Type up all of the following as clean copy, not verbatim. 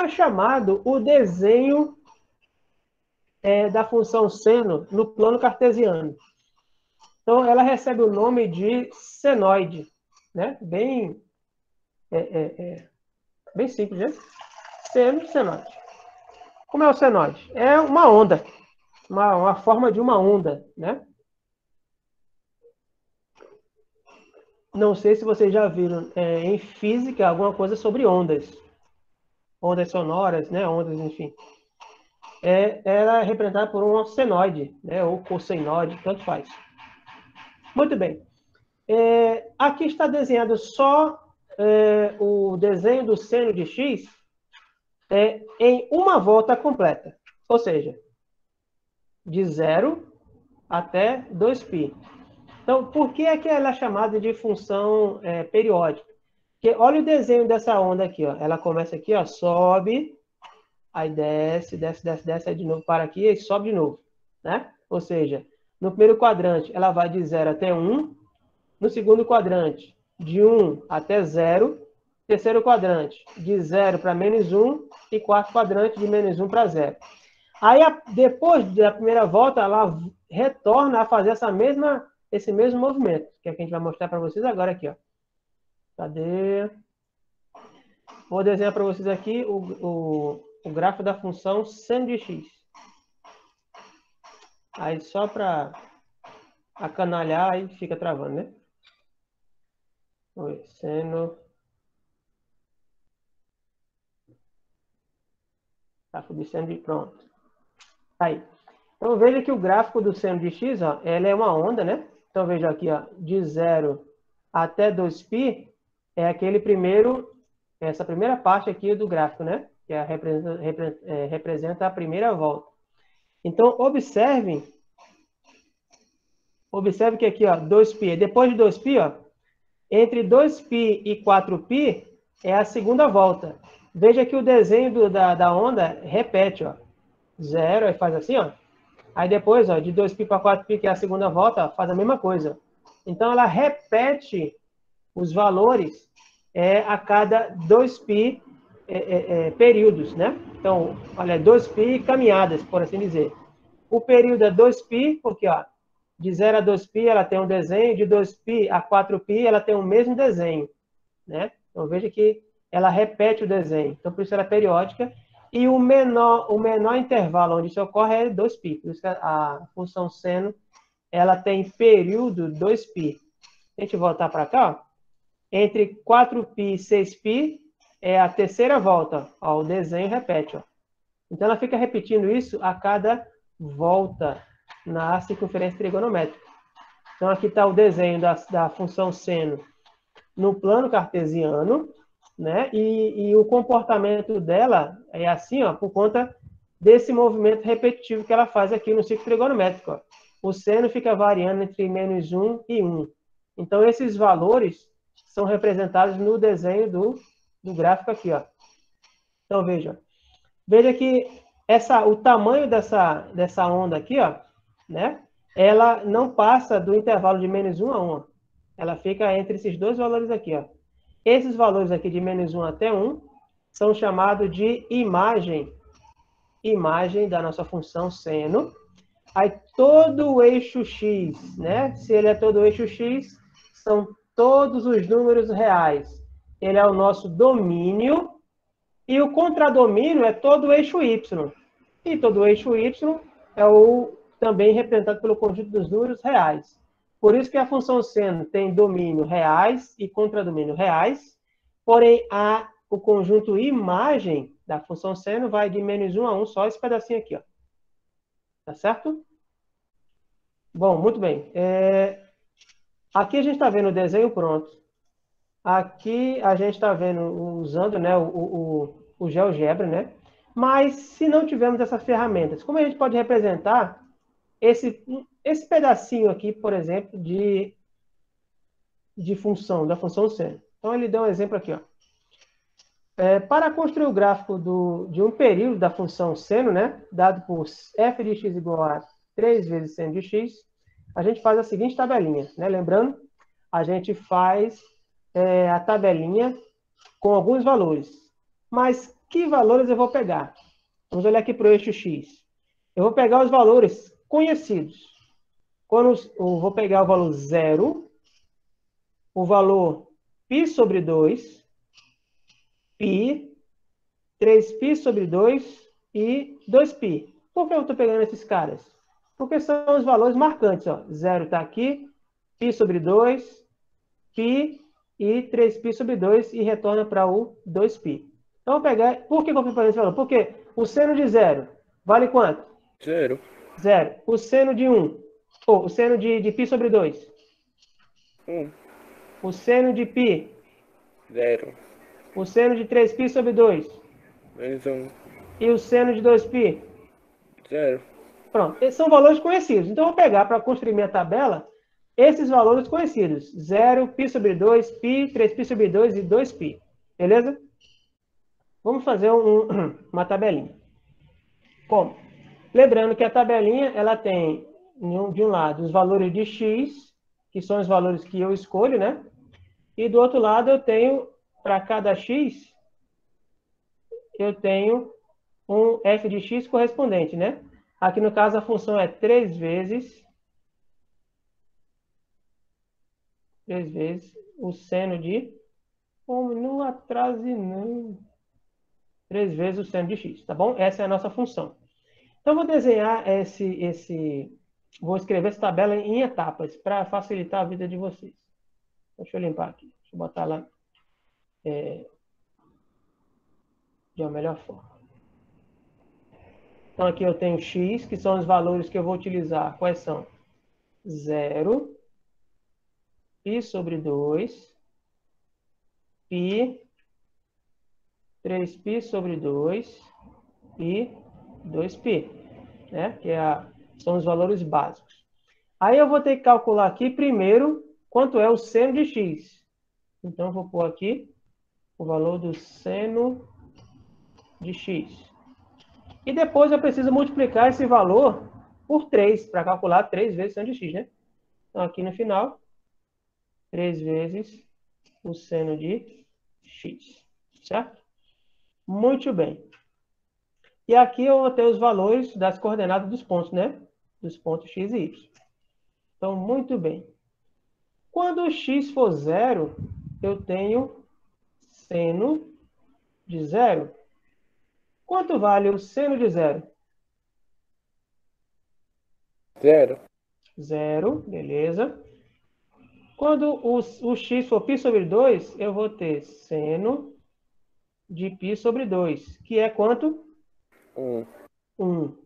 é chamado o desenho da função seno no plano cartesiano. Então, ela recebe o nome de senoide, né? Bem simples, né? Senoide. Como é o senoide? É uma onda, uma forma de uma onda, né? Não sei se vocês já viram em física alguma coisa sobre ondas. Ondas sonoras, né? Ondas, enfim. Ela é representada por um senoide, né? Ou cossenoide, tanto faz. Muito bem. Aqui está desenhado só o desenho do seno de x em uma volta completa. Ou seja, de 0 até 2π. Então, por que é que ela é chamada de função periódica? Porque olha o desenho dessa onda aqui, ó. Ela começa aqui, ó, sobe, aí desce, desce, desce, desce, aí de novo para aqui e sobe de novo, né? Ou seja, no primeiro quadrante ela vai de 0 até 1, no segundo quadrante de 1 até 0, terceiro quadrante de 0 para -1 e quarto quadrante de -1 para 0. Aí, depois da primeira volta, ela retorna a fazer esse mesmo movimento, que é que a gente vai mostrar para vocês agora aqui, ó. Cadê? Vou desenhar para vocês aqui o gráfico da função seno de x. Aí, só para acanalhar, aí fica travando, né? Oi, seno. Gráfico de seno de pronto. Aí. Então, veja que o gráfico do seno de x, ó, ela é uma onda, né? Então, veja aqui, ó, de 0 até 2π é essa primeira parte aqui do gráfico, né? Que representa a primeira volta. Então, observe que aqui, ó, 2π, depois de 2π, ó, entre 2π e 4π é a segunda volta. Veja que o desenho da onda repete, ó. 0, aí faz assim, ó. Aí depois, ó, de 2π para 4π, que é a segunda volta, ó, faz a mesma coisa. Então, ela repete os valores a cada 2π períodos, né? Então, olha, 2π caminhadas, por assim dizer. O período é 2π, porque, ó, de 0 a 2π ela tem um desenho, de 2π a 4π ela tem o mesmo desenho, né? Então, veja que ela repete o desenho. Então, por isso ela é periódica. E o menor intervalo onde isso ocorre é 2π. Por isso que a função seno ela tem período 2π. Se a gente voltar para cá, ó, entre 4π e 6π é a terceira volta. Ó, o desenho repete. Ó. Então, ela fica repetindo isso a cada volta na circunferência trigonométrica. Então, aqui está o desenho da função seno no plano cartesiano, né? E o comportamento dela é assim, ó, por conta desse movimento repetitivo que ela faz aqui no ciclo trigonométrico. Ó. O seno fica variando entre -1 e 1. Então, esses valores são representados no desenho do gráfico aqui. Ó. Então, veja. Veja que o tamanho dessa onda aqui, ó, né? Ela não passa do intervalo de -1 a 1. Ela fica entre esses dois valores aqui, ó. Esses valores aqui de -1 até 1 são chamados de imagem da nossa função seno. Aí todo o eixo x, né? Se ele é todo o eixo x, são todos os números reais. Ele é o nosso domínio. E o contradomínio é todo o eixo y. E todo o eixo y é também representado pelo conjunto dos números reais. Por isso que a função seno tem domínio reais e contradomínio reais, porém o conjunto imagem da função seno vai de -1 a 1, só esse pedacinho aqui. Ó. Tá certo? Bom, muito bem. Aqui a gente está vendo o desenho pronto. Aqui a gente está vendo, usando, né, o GeoGebra, né? Mas se não tivermos essas ferramentas, como a gente pode representar esse pedacinho aqui, por exemplo, da função seno? Então, ele deu um exemplo aqui, ó. Para construir o gráfico de um período da função seno, né, dado por f de x igual a 3 vezes seno de x, a gente faz a seguinte tabelinha, né? Lembrando, a gente faz a tabelinha com alguns valores. Mas Que valores eu vou pegar? Vamos olhar aqui para o eixo X. Eu vou pegar os valores conhecidos. Eu vou pegar o valor 0, o valor π sobre 2, π, 3π sobre 2 e 2π. Por que eu estou pegando esses caras? Porque são os valores marcantes. Ó. 0 está aqui, π sobre 2, π e 3π sobre 2 e retorna para o 2π. Então, eu vou pegar... Por que eu fui fazer esse valor? Porque o seno de 0 vale quanto? 0. 0. O seno de 1, ou o seno de π sobre 2? 1. O seno de π? 0. O seno de 3π sobre 2? Menos 1. E o seno de 2π? 0. Pronto, esses são valores conhecidos. Então, eu vou pegar para construir minha tabela esses valores conhecidos. 0, π sobre 2, π, 3π sobre 2 e 2π. Beleza? Vamos fazer uma tabelinha. Como? Lembrando que a tabelinha ela tem, de um lado, os valores de x, que são os valores que eu escolho, né? E do outro lado, eu tenho, para cada x, eu tenho um f de x correspondente, né? Aqui, no caso, a função é 3 vezes o seno de... Oh, não atrase, não. 3 vezes o seno de x, tá bom? Essa é a nossa função. Então, eu vou desenhar vou escrever essa tabela em etapas, para facilitar a vida de vocês. Deixa eu limpar aqui. Deixa eu botar lá de uma melhor forma. Então, aqui eu tenho x, que são os valores que eu vou utilizar. Quais são? 0, π sobre 2, π, 3π sobre 2 e 2π, né? Que são os valores básicos. Aí eu vou ter que calcular aqui primeiro quanto é o seno de x. Então, eu vou pôr aqui o valor do seno de x. E depois eu preciso multiplicar esse valor por 3, para calcular 3 vezes o seno de x, né? Então, aqui no final, 3 vezes o seno de x, certo? Muito bem. E aqui eu vou ter os valores das coordenadas dos pontos, né? Dos pontos x e y. Então, muito bem. Quando o x for 0, eu tenho seno de 0. Quanto vale o seno de 0? 0. 0, beleza. Quando o x for π sobre 2, eu vou ter seno de π sobre 2, que é quanto? 1. 1.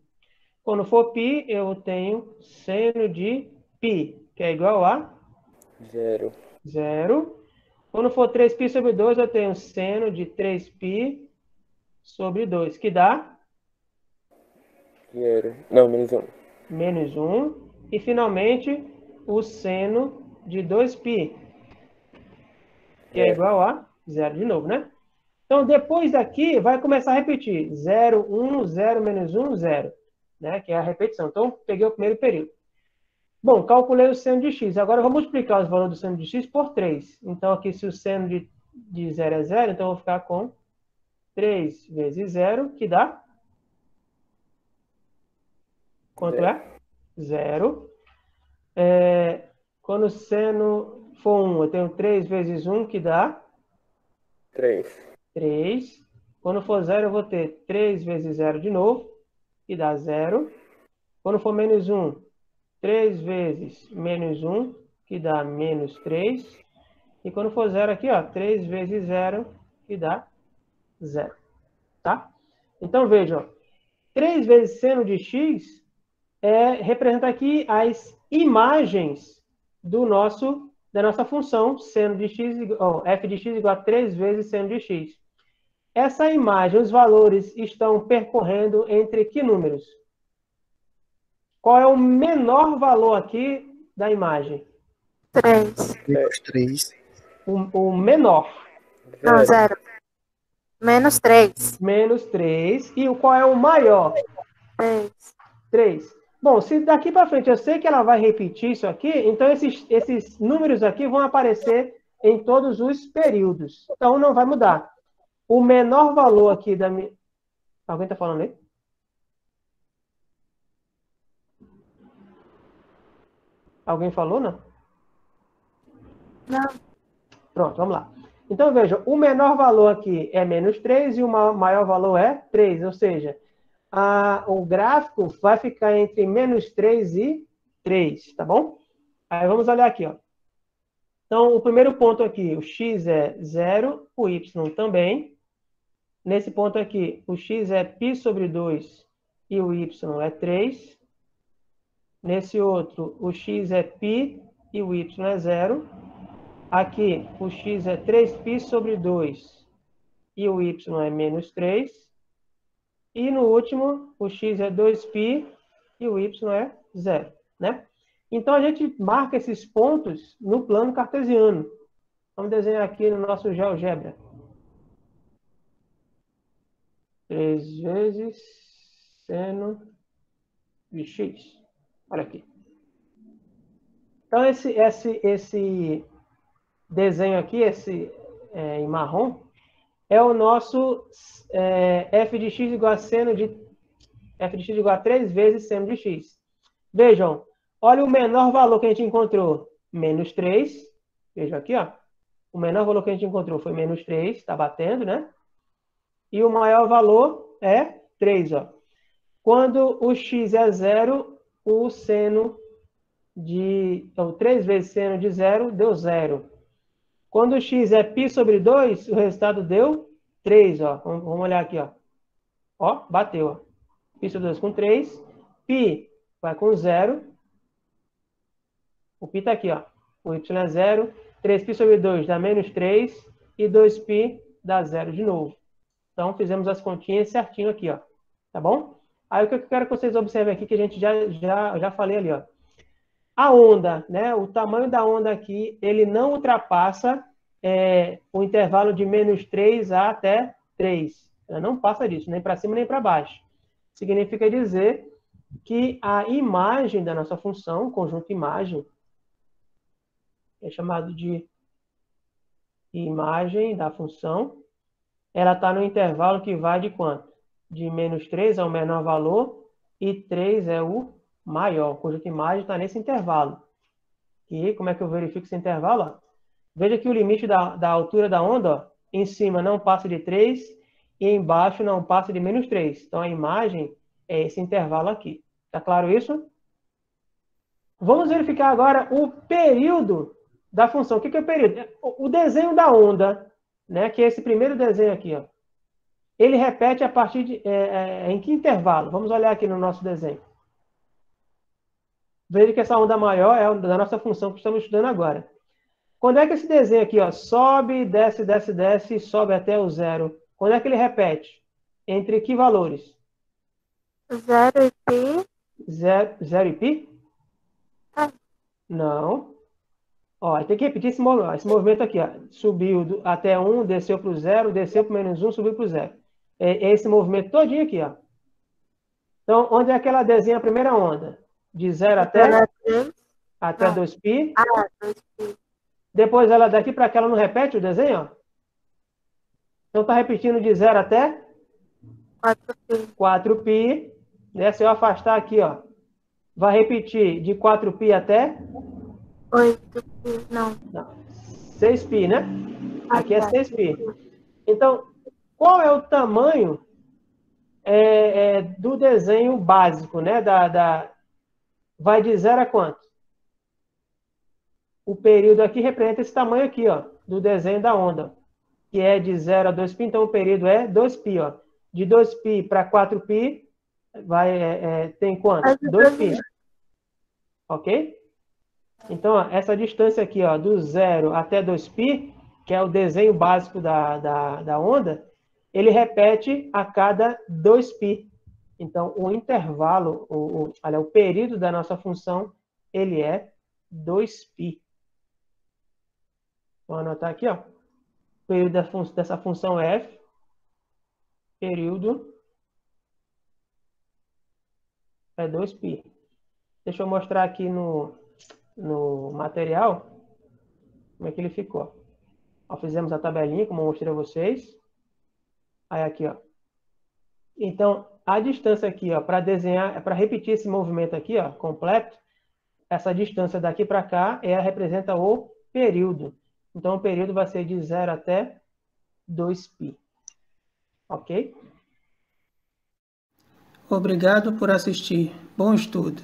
Quando for π, eu tenho seno de π, que é igual a 0. 0. Quando for 3π sobre 2, eu tenho seno de 3π sobre 2, que dá 0. Não, menos 1. menos 1. E, finalmente, o seno de 2π, que é igual a 0 de novo, né? Então, depois daqui, vai começar a repetir. 0, 1, 0, menos 1, 0. Né? Que é a repetição. Então, peguei o primeiro período. Bom, calculei o seno de x. Agora, eu vou multiplicar os valores do seno de x por 3. Então, aqui, se o seno de 0 é 0, então eu vou ficar com 3 vezes 0, que dá... Quanto é? 0. Quando o seno for 1, eu tenho 3 vezes 1, que dá 3. 3. Quando for 0, eu vou ter 3 vezes 0 de novo, que dá 0. Quando for menos 1, 3 vezes menos 1, que dá menos 3. E quando for 0 aqui, ó, 3 vezes 0, que dá 0. Tá? Então, veja, ó, 3 vezes seno de x representa aqui as imagens da nossa função seno de x, f de x igual a 3 vezes seno de x. Essa imagem, os valores estão percorrendo entre que números? Qual é o menor valor aqui da imagem? 3. Menos 3. O menor. Não, 0. Menos 3. Menos 3. E qual é o maior? 3. 3. Bom, se daqui para frente eu sei que ela vai repetir isso aqui, então esses números aqui vão aparecer em todos os períodos. Então, não vai mudar. o menor valor aqui da minha... Alguém está falando aí? Alguém falou, não? Não. Pronto, vamos lá. Então, veja, o menor valor aqui é menos 3 e o maior valor é 3. Ou seja, o gráfico vai ficar entre menos 3 e 3, tá bom? Aí vamos olhar aqui, ó. Então, o primeiro ponto aqui, o x é 0, o y também. Nesse ponto aqui, o x é π sobre 2 e o y é 3. Nesse outro, o x é π e o y é 0. Aqui, o x é 3π sobre 2 e o y é menos 3. E no último, o x é 2π e o y é 0, né? Então, a gente marca esses pontos no plano cartesiano. Vamos desenhar aqui no nosso GeoGebra. 3 vezes seno de x. Olha aqui. Então, esse desenho aqui, em marrom, é o nosso f de x igual a seno de... f de x igual a 3 vezes seno de x. Vejam, olha o menor valor que a gente encontrou, menos 3. Vejam aqui, ó. O menor valor que a gente encontrou foi menos 3, está batendo, né? E o maior valor é 3, ó. Quando o x é 0, o seno de... Então, 3 vezes seno de 0 deu 0. Quando o x é π sobre 2, o resultado deu 3, ó. Vamos olhar aqui, ó. Ó, bateu, ó. Π sobre 2 com 3. Π vai com 0. O π está aqui, ó. O y é 0. 3π sobre 2 dá menos 3. E 2π dá 0 de novo. Então, fizemos as continhas certinho aqui, ó. Tá bom? Aí, o que eu quero que vocês observem aqui, que a gente já falei ali, ó. A onda, né? O tamanho da onda aqui, ele não ultrapassa o intervalo de menos 3 até 3. Ela não passa disso, nem para cima nem para baixo. Significa dizer que a imagem da nossa função, conjunto imagem, é chamado de imagem da função, ela está no intervalo que vai de quanto? De menos 3 é o menor valor e 3 é o maior. O conjunto imagem está nesse intervalo. E como é que eu verifico esse intervalo? Ó? Veja que o limite da altura da onda, ó, em cima não passa de 3 e embaixo não passa de menos 3. Então, a imagem é esse intervalo aqui. Tá claro isso? Vamos verificar agora o período da função. O que é o período? O desenho da onda, né, que é esse primeiro desenho aqui. Ó, ele repete a partir de... em que intervalo? Vamos olhar aqui no nosso desenho. Veja que essa onda maior é a da nossa função que estamos estudando agora. Quando é que esse desenho aqui, ó, sobe, desce, desce, desce, sobe até o 0? Quando é que ele repete? Entre que valores? 0 e π. 0 e π? Não. Ó, tem que repetir esse movimento aqui. Ó. Subiu até 1, desceu para o 0, desceu para o menos 1, subiu para o 0. É esse movimento todinho aqui. Ó. Então, onde é que ela desenha a primeira onda? De 0 até 2π. 2π. Depois, ela daqui para cá, ela não repete o desenho? Ó. Então, está repetindo de 0 até 4π. 4π. Né? Se eu afastar aqui, ó, vai repetir de 4π até 8π. Não. 6π, né? Aqui é 6π. Então, qual é o tamanho do desenho básico, né? Vai de 0 a quanto? O período aqui representa esse tamanho aqui, ó, do desenho da onda, que é de 0 a 2π, então o período é 2π, ó. De 2π para 4π, tem quanto? 2π. Ok? Então, ó, essa distância aqui, ó, do 0 até 2π, que é o desenho básico da onda, ele repete a cada 2π. Então, o intervalo, o período da nossa função, ele é 2π. Vou anotar aqui, ó. O período dessa função f, período é 2π. Deixa eu mostrar aqui no material como é que ele ficou. Ó, fizemos a tabelinha, como eu mostrei a vocês. Aí aqui, ó. Então, a distância aqui, ó, para desenhar, para repetir esse movimento aqui, ó, completo, essa distância daqui para cá representa o período. Então, o período vai ser de 0 até 2π. Ok? Obrigado por assistir. Bom estudo.